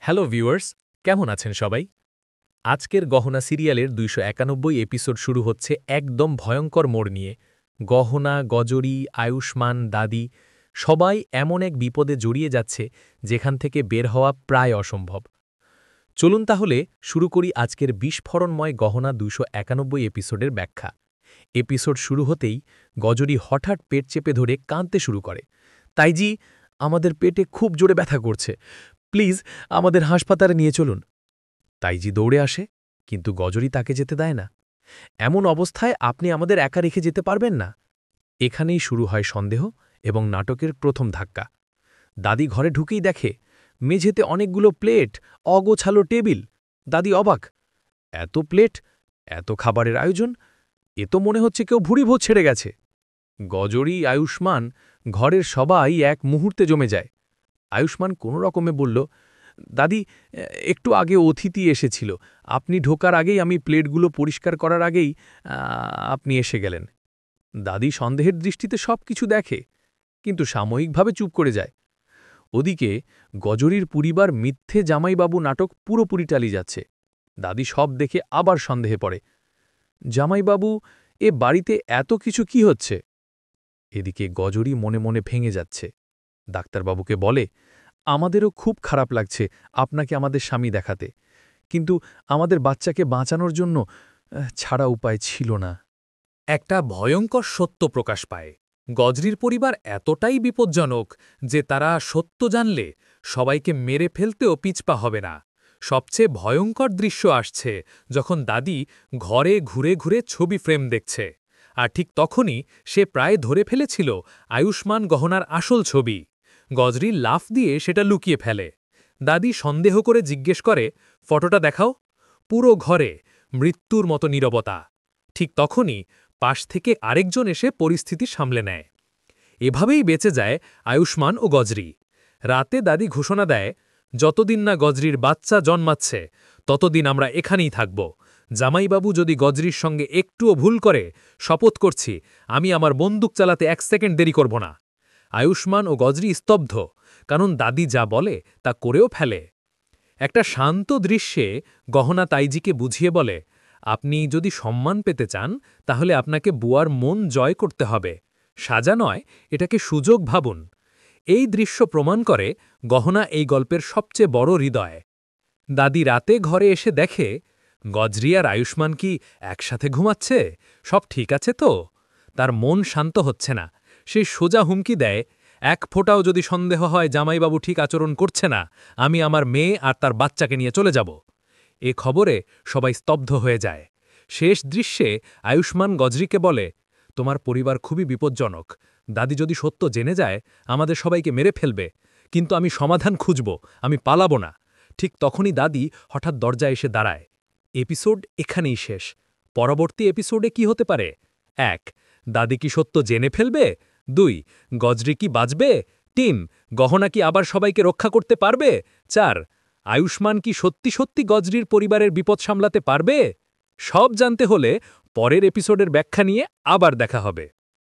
Hello viewers, কেমন আছেন সবাই? আজকের গহনা সিরিয়ালের ২৯১ এপিসোড শুরু হচ্ছে একদম ভয়ঙ্কর মোড় নিয়ে। গহনা, গজরি, আয়ুষ্মান, দাদি সবাই এমন এক বিপদে জড়িয়ে যাচ্ছে যেখান থেকে বের হওয়া প্রায় অসম্ভব। চলুন তাহলে শুরু করি আজকের বিস্ফোরণময় গহনা ২৯১ এপিসোডের ব্যাখ্যা। এপিসোড শুরু হতেই গজরি হঠাৎ পেট চেপে ধরে কাঁদতে শুরু করে। তাইজি, আমাদের পেটে খুব জোরে ব্যথা করছে, প্লিজ আমাদের হাসপাতালে নিয়ে চলুন। তাইজি দৌড়ে আসে, কিন্তু গজরি তাকে যেতে দেয় না। এমন অবস্থায় আপনি আমাদের একা রেখে যেতে পারবেন না। এখানেই শুরু হয় সন্দেহ এবং নাটকের প্রথম ধাক্কা। দাদি ঘরে ঢুকেই দেখে মেঝেতে অনেকগুলো প্লেট, অগোছালো টেবিল। দাদি অবাক, এত প্লেট, এত খাবারের আয়োজন, এ তো মনে হচ্ছে কেউ ভুড়িভোজ ছেড়ে গেছে। গজরি, আয়ুষ্মান, ঘরের সবাই এক মুহূর্তে জমে যায়। আয়ুষ্মান কোনো রকমে বলল, দাদি, একটু আগে অতিথি এসেছিল, আপনি ঢোকার আগেই, আমি প্লেটগুলো পরিষ্কার করার আগেই আপনি এসে গেলেন। দাদি সন্দেহের দৃষ্টিতে সব কিছু দেখে, কিন্তু সাময়িকভাবে চুপ করে যায়। ওদিকে গজরির পরিবার মিথ্যে জামাইবাবু নাটক পুরোপুরি চালিয়ে যাচ্ছে। দাদি সব দেখে আবার সন্দেহে পড়ে, জামাইবাবু, এ বাড়িতে এত কিছু কি হচ্ছে? এদিকে গজরি মনে মনে ভেঙে যাচ্ছে। ডাক্তারবাবুকে বলে, আমাদেরও খুব খারাপ লাগছে আপনাকে আমাদের স্বামী দেখাতে, কিন্তু আমাদের বাচ্চাকে বাঁচানোর জন্য ছাড়া উপায় ছিল না। একটা ভয়ঙ্কর সত্য প্রকাশ পায়। গজরির পরিবার এতটাই বিপজ্জনক যে তারা সত্য জানলে সবাইকে মেরে ফেলতেও পিছপা হবে না। সবচেয়ে ভয়ঙ্কর দৃশ্য আসছে যখন দাদি ঘরে ঘুরে ঘুরে ছবি ফ্রেম দেখছে, আর ঠিক তখনই সে প্রায় ধরে ফেলেছিল আয়ুষ্মান গহনার আসল ছবি। গজরি লাফ দিয়ে সেটা লুকিয়ে ফেলে। দাদি সন্দেহ করে জিজ্ঞেস করে, ফটোটা দেখাও। পুরো ঘরে মৃত্যুর মতো নীরবতা। ঠিক তখনই পাশ থেকে আরেকজন এসে পরিস্থিতি সামলে নেয়। এভাবেই বেঁচে যায় আয়ুষ্মান ও গজরি। রাতে দাদি ঘোষণা দেয়, যতদিন না গজরির বাচ্চা জন্মাচ্ছে ততদিন আমরা এখানেই থাকব। জামাইবাবু যদি গজরির সঙ্গে একটুও ভুল করে, শপথ করছি আমি আমার বন্দুক চালাতে ১ সেকেন্ড দেরি করব না। আয়ুষ্মান ও গজরি স্তব্ধ, কারণ দাদি যা বলে তা করেও ফেলে। একটা শান্ত দৃশ্যে গহনা তাইজিকে বুঝিয়ে বলে, আপনি যদি সম্মান পেতে চান তাহলে আপনাকে বুয়ার মন জয় করতে হবে, সাজা নয়, এটাকে সুযোগ ভাবুন। এই দৃশ্য প্রমাণ করে গহনা এই গল্পের সবচেয়ে বড় হৃদয়। দাদি রাতে ঘরে এসে দেখে গজরি আর আয়ুষ্মান কি একসাথে ঘুমাচ্ছে, সব ঠিক আছে তো। তার মন শান্ত হচ্ছে না। সে সোজা হুমকি দেয়, এক ফোঁটাও যদি সন্দেহ হয় জামাইবাবু ঠিক আচরণ করছে না, আমি আমার মেয়ে আর তার বাচ্চাকে নিয়ে চলে যাব। এ খবরে সবাই স্তব্ধ হয়ে যায়। শেষ দৃশ্যে আয়ুষ্মান গজরিকে বলে, তোমার পরিবার খুবই বিপজ্জনক, দাদি যদি সত্য জেনে যায় আমাদের সবাইকে মেরে ফেলবে, কিন্তু আমি সমাধান খুঁজব, আমি পালাবো না। ঠিক তখনই দাদি হঠাৎ দরজায় এসে দাঁড়ায়। এপিসোড এখানেই শেষ। পরবর্তী এপিসোডে কি হতে পারে? ১. দাদি কি সত্য জেনে ফেলবে? ২. গজরি কি বাঁচবে? ৩. গহনা কি আবার সবাইকে রক্ষা করতে পারবে? ৪. আয়ুষ্মান কি সত্যি সত্যি গজরির পরিবারের বিপদ সামলাতে পারবে? সব জানতে হলে পরের এপিসোডের ব্যাখ্যা নিয়ে আবার দেখা হবে।